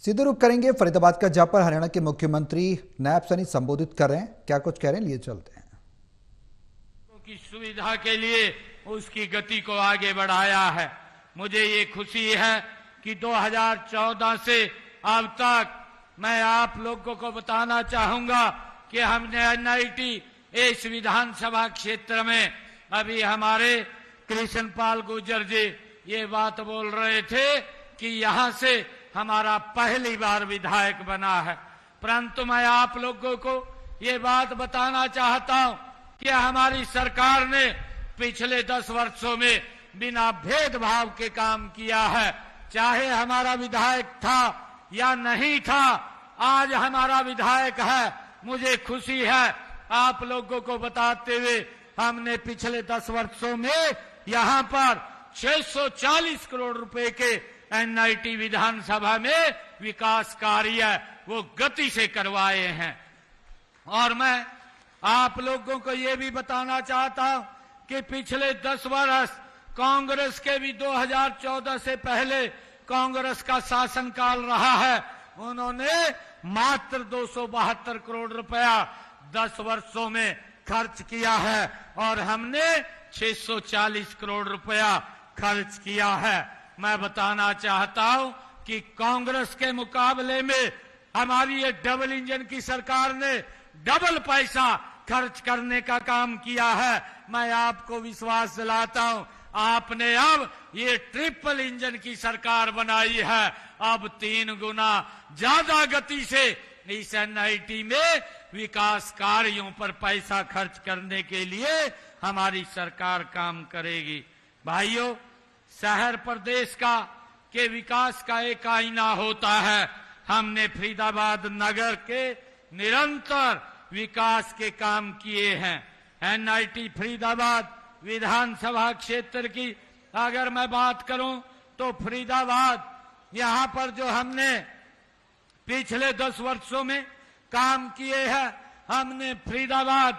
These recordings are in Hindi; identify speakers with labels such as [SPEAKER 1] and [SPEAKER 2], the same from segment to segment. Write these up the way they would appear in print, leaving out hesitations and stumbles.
[SPEAKER 1] सीधे रुख करेंगे फरीदाबाद का, जहां पर हरियाणा के मुख्यमंत्री नायब सैनी संबोधित कर रहे हैं। क्या कुछ कह रहे हैं, लिए चलते हैं।
[SPEAKER 2] की सुविधा के लिए उसकी गति को आगे बढ़ाया है। मुझे ये खुशी है कि 2014 से अब तक मैं आप लोगों को बताना चाहूंगा कि हमने एनआईटी इस विधानसभा क्षेत्र में, अभी हमारे कृष्णपाल गुर्जर जी ये बात बोल रहे थे कि यहां से हमारा पहली बार विधायक बना है, परंतु मैं आप लोगों को ये बात बताना चाहता हूं कि हमारी सरकार ने पिछले 10 वर्षों में बिना भेदभाव के काम किया है। चाहे हमारा विधायक था या नहीं था, आज हमारा विधायक है। मुझे खुशी है आप लोगों को बताते हुए, हमने पिछले 10 वर्षों में यहां पर 640 करोड़ रुपए के एनआईटी विधानसभा में विकास कार्य वो गति से करवाए हैं। और मैं आप लोगों को ये भी बताना चाहता हूं कि पिछले 10 वर्ष कांग्रेस के भी 2014 से पहले कांग्रेस का शासनकाल रहा है, उन्होंने मात्र 272 करोड़ रुपया 10 वर्षों में खर्च किया है और हमने 640 करोड़ रुपया खर्च किया है। मैं बताना चाहता हूं कि कांग्रेस के मुकाबले में हमारी ये डबल इंजन की सरकार ने डबल पैसा खर्च करने का काम किया है। मैं आपको विश्वास दिलाता हूं, आपने अब ये ट्रिपल इंजन की सरकार बनाई है। अब 3 गुना ज्यादा गति से इस एनआईटी में विकास कार्यों पर पैसा खर्च करने के लिए हमारी सरकार काम करेगी। भाइयों, शहर प्रदेश का के विकास का एक आईना होता है। हमने फरीदाबाद नगर के निरंतर विकास के काम किए हैं। एनआईटी फरीदाबाद विधानसभा क्षेत्र की अगर मैं बात करूं तो फरीदाबाद यहां पर जो हमने पिछले 10 वर्षों में काम किए हैं, हमने फरीदाबाद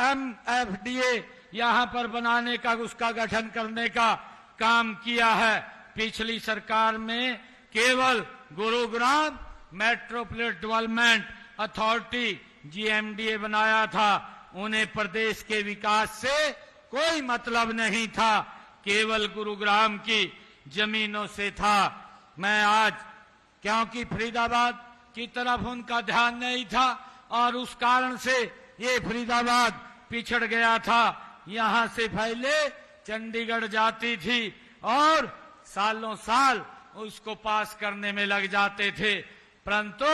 [SPEAKER 2] एमएफडीए यहां पर बनाने का, उसका गठन करने का काम किया है। पिछली सरकार में केवल Gurugram metropolitan development authority GMDA बनाया था, उन्हें प्रदेश के विकास से कोई मतलब नहीं था, केवल गुरुग्राम की जमीनों से था। मैं आज, क्योंकि फरीदाबाद की तरफ उनका ध्यान नहीं था और उस कारण से ये फरीदाबाद पिछड़ गया था। यहां से पहले चंडीगढ़ जाती थी और सालों साल उसको पास करने में लग जाते थे, परंतु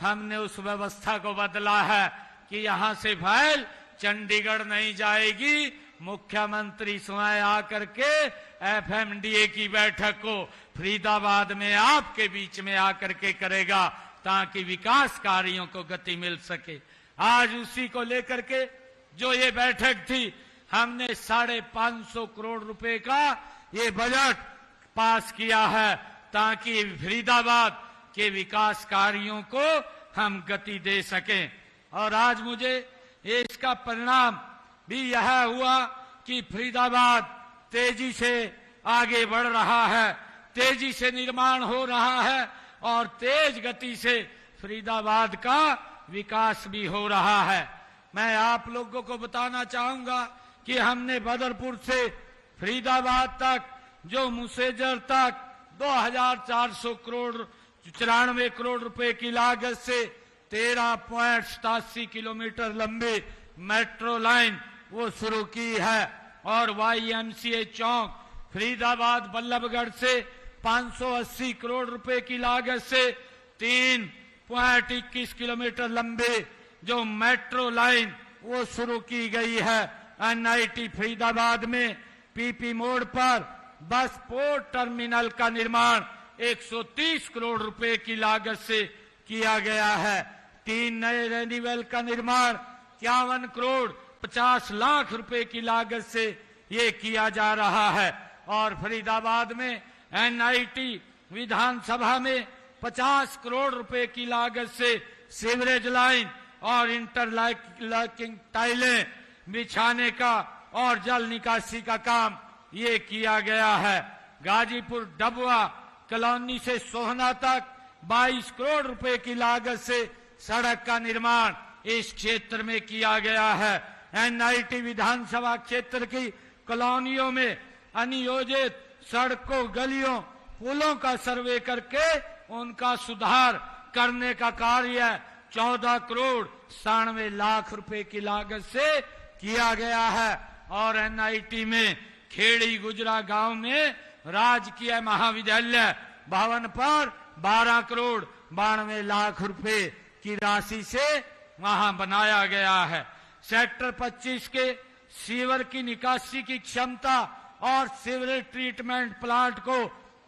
[SPEAKER 2] हमने उस व्यवस्था को बदला है कि यहां से फाइल चंडीगढ़ नहीं जाएगी, मुख्यमंत्री स्वयं आकर के एफएमडीए की बैठक को फरीदाबाद में आपके बीच में आकर के करेगा ताकि विकास कार्यों को गति मिल सके। आज उसी को लेकर के जो ये बैठक थी, हमने 550 करोड़ रुपए का ये बजट पास किया है ताकि फरीदाबाद के विकास कार्यों को हम गति दे सकें। और आज मुझे इसका परिणाम भी यह हुआ कि फरीदाबाद तेजी से आगे बढ़ रहा है, तेजी से निर्माण हो रहा है और तेज गति से फरीदाबाद का विकास भी हो रहा है। मैं आप लोगों को बताना चाहूंगा कि हमने बदरपुर से फरीदाबाद तक, जो मुसेजर तक 2494 करोड़ रुपए की लागत से 13.87 किलोमीटर लंबी मेट्रो लाइन वो शुरू की है और वाईएमसीए चौक फरीदाबाद बल्लभगढ़ से 580 करोड़ रुपए की लागत से 3.21 किलोमीटर लंबी जो मेट्रो लाइन वो शुरू की गई है। एनआईटी फरीदाबाद में पीपी मोड़ पर बस पोर्ट टर्मिनल का निर्माण 130 करोड़ रुपए की लागत से किया गया है। 3 नए रेनिवेल का निर्माण 51 करोड़ 50 लाख रुपए की लागत से ये किया जा रहा है। और फरीदाबाद में एनआईटी विधानसभा में 50 करोड़ रुपए की लागत से सीवरेज लाइन और इंटरलॉकिंग टाइलें बिछाने का और जल निकासी का काम ये किया गया है। गाजीपुर डबवा कॉलोनी से सोहना तक 22 करोड़ रुपए की लागत से सड़क का निर्माण इस क्षेत्र में किया गया है। एनआईटी विधानसभा क्षेत्र की कॉलोनियों में अनियोजित सड़कों, गलियों, पुलों का सर्वे करके उनका सुधार करने का कार्य 14 करोड़ 97 लाख रुपए की लागत से किया गया है। और एनआईटी में खेड़ी गुजरा गांव में राजकीय महाविद्यालय भवन पर 12 करोड़ 92 लाख रुपए की राशि से वहां बनाया गया है। सेक्टर 25 के सीवर की निकासी की क्षमता और सीवरेज ट्रीटमेंट प्लांट को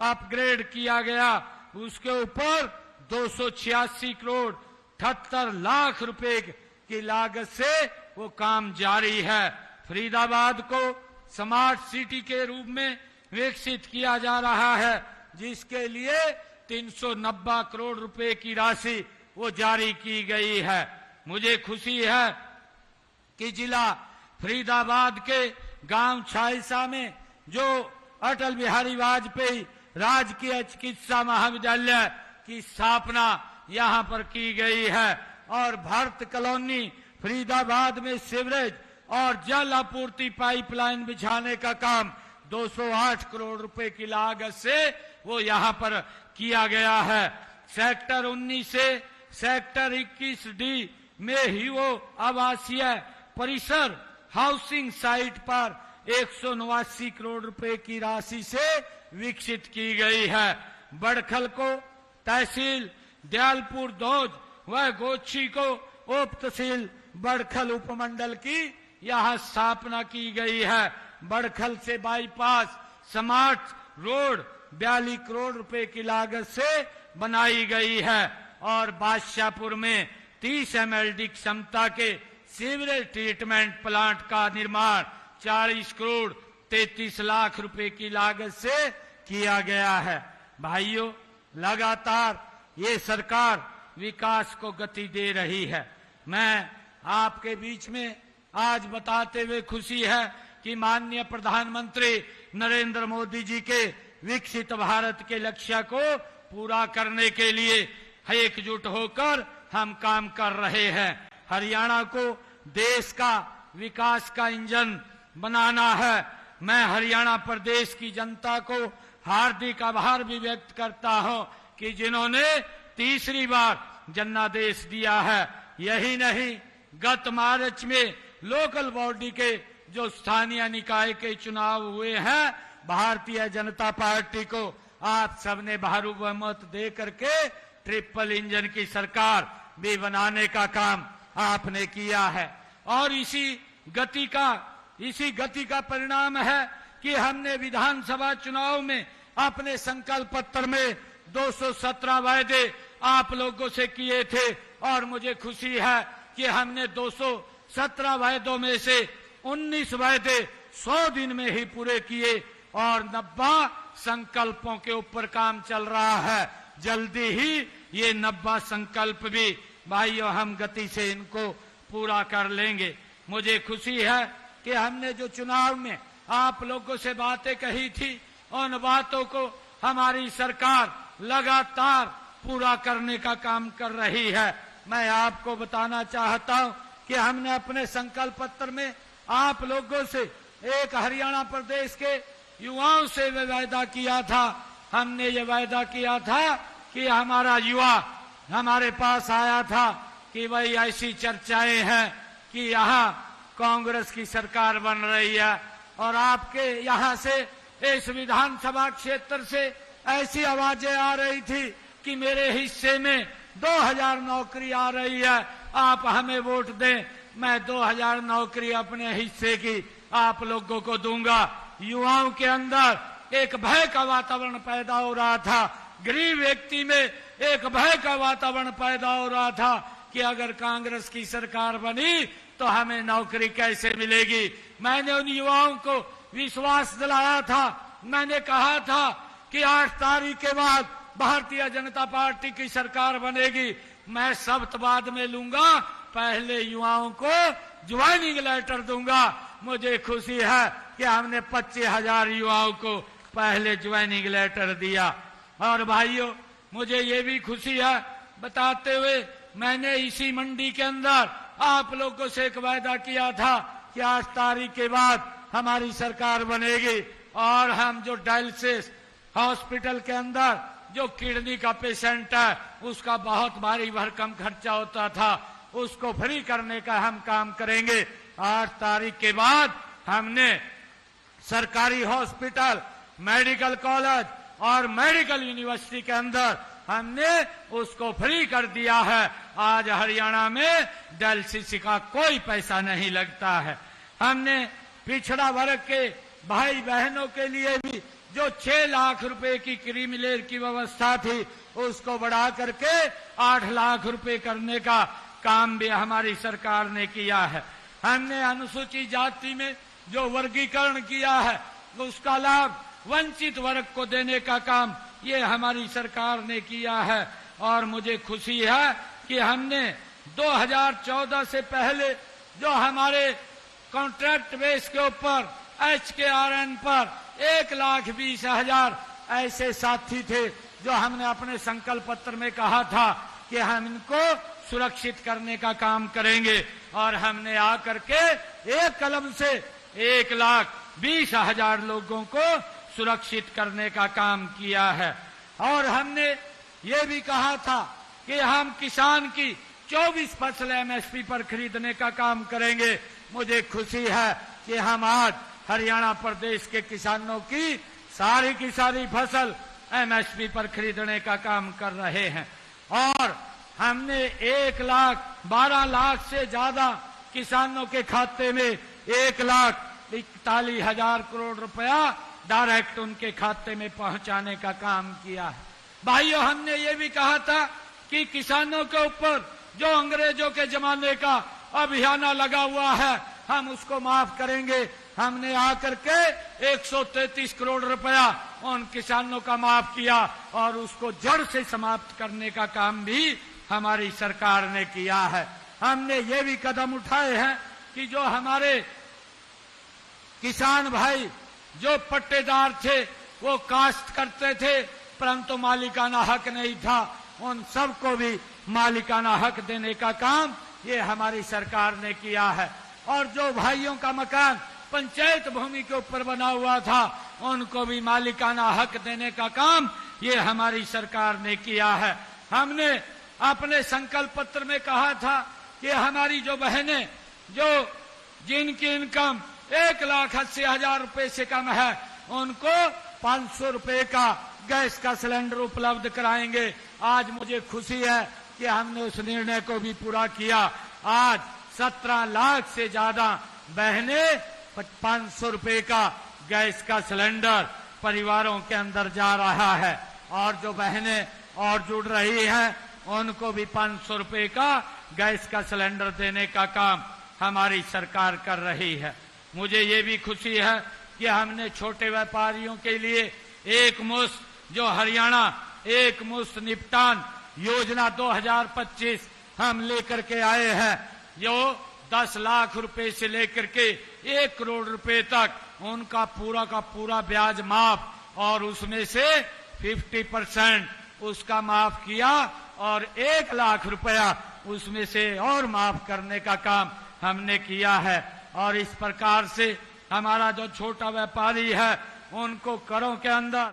[SPEAKER 2] अपग्रेड किया गया। उसके ऊपर 286 करोड़ 78 लाख रुपए की लागत से वो काम जारी है। फरीदाबाद को स्मार्ट सिटी के रूप में विकसित किया जा रहा है, जिसके लिए 390 करोड़ रुपए की राशि वो जारी की गई है। मुझे खुशी है कि जिला फरीदाबाद के गांव छाइसा में जो अटल बिहारी वाजपेयी राजकीय चिकित्सा महाविद्यालय की स्थापना यहां पर की गई है और भारत कॉलोनी फरीदाबाद में सीवरेज और जल आपूर्ति पाइपलाइन बिछाने का काम 208 करोड़ रुपए की लागत से वो यहां पर किया गया है। सेक्टर 19 से सेक्टर 21 डी में ही वो आवासीय परिसर हाउसिंग साइट पर 189 करोड़ रुपए की राशि से विकसित की गई है। बड़खल को तहसील दयालपुर दौज व गोच्छी को उप तहसील बड़खल उपमंडल की यहां स्थापना की गई है। बड़खल से बाईपास स्मार्ट रोड 42 करोड़ रुपए की लागत से बनाई गई है और बादशाहपुर में 30 MLD क्षमता के सीवरेज ट्रीटमेंट प्लांट का निर्माण 40 करोड़ 33 लाख रुपए की लागत से किया गया है। भाइयों, लगातार ये सरकार विकास को गति दे रही है। मैं आपके बीच में आज बताते हुए खुशी है कि माननीय प्रधानमंत्री नरेंद्र मोदी जी के विकसित भारत के लक्ष्य को पूरा करने के लिए एकजुट होकर हम काम कर रहे हैं। हरियाणा को देश का विकास का इंजन बनाना है। मैं हरियाणा प्रदेश की जनता को हार्दिक आभार भी व्यक्त करता हूं कि जिन्होंने तीसरी बार जनादेश दिया है। यही नहीं, गत मार्च में लोकल बॉडी के जो स्थानीय निकाय के चुनाव हुए हैं, भारतीय जनता पार्टी को आप सबने भारी बहुमत दे करके ट्रिपल इंजन की सरकार भी बनाने का काम आपने किया है। और इसी गति का परिणाम है कि हमने विधानसभा चुनाव में अपने संकल्प पत्र में 217 वायदे आप लोगों से किए थे और मुझे खुशी है कि हमने 217 वायदों में से 19 वायदे 100 दिन में ही पूरे किए और 90 संकल्पों के ऊपर काम चल रहा है। जल्दी ही ये 90 संकल्प भी भाइयों हम गति से इनको पूरा कर लेंगे। मुझे खुशी है कि हमने जो चुनाव में आप लोगों से बातें कही थी, उन बातों को हमारी सरकार लगातार पूरा करने का काम कर रही है। मैं आपको बताना चाहता हूं कि हमने अपने संकल्प पत्र में आप लोगों से एक हरियाणा प्रदेश के युवाओं से वायदा किया था। हमने ये वायदा किया था कि हमारा युवा हमारे पास आया था कि भाई ऐसी चर्चाएं हैं कि यहाँ कांग्रेस की सरकार बन रही है और आपके यहाँ से इस विधानसभा क्षेत्र से ऐसी आवाजें आ रही थी कि मेरे हिस्से में 2000 नौकरी आ रही है, आप हमें वोट दें। मैं 2000 नौकरी अपने हिस्से की आप लोगों को दूंगा। युवाओं के अंदर एक भय का वातावरण पैदा हो रहा था, गरीब व्यक्ति में एक भय का वातावरण पैदा हो रहा था कि अगर कांग्रेस की सरकार बनी तो हमें नौकरी कैसे मिलेगी। मैंने उन युवाओं को विश्वास दिलाया था। मैंने कहा था कि 8 तारीख के बाद भारतीय जनता पार्टी की सरकार बनेगी। मैं शब्द बाद में लूंगा, पहले युवाओं को ज्वाइनिंग लेटर दूंगा। मुझे खुशी है कि हमने 25,000 युवाओं को पहले ज्वाइनिंग लेटर दिया और भाइयों, मुझे ये भी खुशी है बताते हुए, मैंने इसी मंडी के अंदर आप लोगों से एक वायदा किया था कि 8 तारीख के बाद हमारी सरकार बनेगी और हम जो डायलिसिस हॉस्पिटल के अंदर जो किडनी का पेशेंट है उसका बहुत भारी भरकम खर्चा होता था, उसको फ्री करने का हम काम करेंगे। 8 तारीख के बाद हमने सरकारी हॉस्पिटल, मेडिकल कॉलेज और मेडिकल यूनिवर्सिटी के अंदर हमने उसको फ्री कर दिया है। आज हरियाणा में डायलिसिस का कोई पैसा नहीं लगता है। हमने पिछड़ा वर्ग के भाई बहनों के लिए भी जो 6 लाख रुपए की क्रीमी लेयर की व्यवस्था थी उसको बढ़ा करके 8 लाख रुपए करने का काम भी हमारी सरकार ने किया है। हमने अनुसूचित जाति में जो वर्गीकरण किया है उसका लाभ वंचित वर्ग को देने का काम ये हमारी सरकार ने किया है। और मुझे खुशी है कि हमने 2014 से पहले जो हमारे कॉन्ट्रैक्ट बेस के ऊपर HKRN पर 1,20,000 ऐसे साथी थे जो हमने अपने संकल्प पत्र में कहा था कि हम इनको सुरक्षित करने का काम करेंगे, और हमने आकर के एक कलम से 1,20,000 लोगों को सुरक्षित करने का काम किया है। और हमने ये भी कहा था कि हम किसान की 24 फसल MSP पर खरीदने का काम करेंगे। मुझे खुशी है कि हम आज हरियाणा प्रदेश के किसानों की सारी फसल MSP पर खरीदने का काम कर रहे हैं। और हमने 1,12,00,000 से ज्यादा किसानों के खाते में 1,41,000 करोड़ रुपया डायरेक्ट उनके खाते में पहुंचाने का काम किया है। भाइयों, हमने ये भी कहा था कि किसानों के ऊपर जो अंग्रेजों के जमाने का अभियान लगा हुआ है हम उसको माफ करेंगे। हमने आकर के 133 करोड़ रुपया उन किसानों का माफ किया और उसको जड़ से समाप्त करने का काम भी हमारी सरकार ने किया है। हमने ये भी कदम उठाए हैं कि जो हमारे किसान भाई जो पट्टेदार थे वो काश्त करते थे परंतु मालिकाना हक नहीं था, उन सबको भी मालिकाना हक देने का काम ये हमारी सरकार ने किया है। और जो भाइयों का मकान पंचायत भूमि के ऊपर बना हुआ था उनको भी मालिकाना हक देने का काम ये हमारी सरकार ने किया है। हमने अपने संकल्प पत्र में कहा था कि हमारी जो बहनें जो जिनकी इनकम 1,80,000 रुपए से कम है उनको 500 रुपए का गैस का सिलेंडर उपलब्ध कराएंगे। आज मुझे खुशी है कि हमने उस निर्णय को भी पूरा किया। आज 17 लाख से ज्यादा बहनें 500 रुपए का गैस का सिलेंडर परिवारों के अंदर जा रहा है और जो बहनें और जुड़ रही हैं उनको भी 500 रुपए का गैस का सिलेंडर देने का काम हमारी सरकार कर रही है। मुझे ये भी खुशी है कि हमने छोटे व्यापारियों के लिए एक मुश्त जो हरियाणा एक मुश्त निपटान योजना 2025 हम लेकर के आए हैं, जो 10 लाख रुपए से लेकर के 1 करोड़ रुपए तक उनका पूरा का पूरा ब्याज माफ और उसमें से 50% उसका माफ किया और 1 लाख रुपया उसमें से और माफ करने का काम हमने किया है। और इस प्रकार से हमारा जो छोटा व्यापारी है उनको करों के अंदर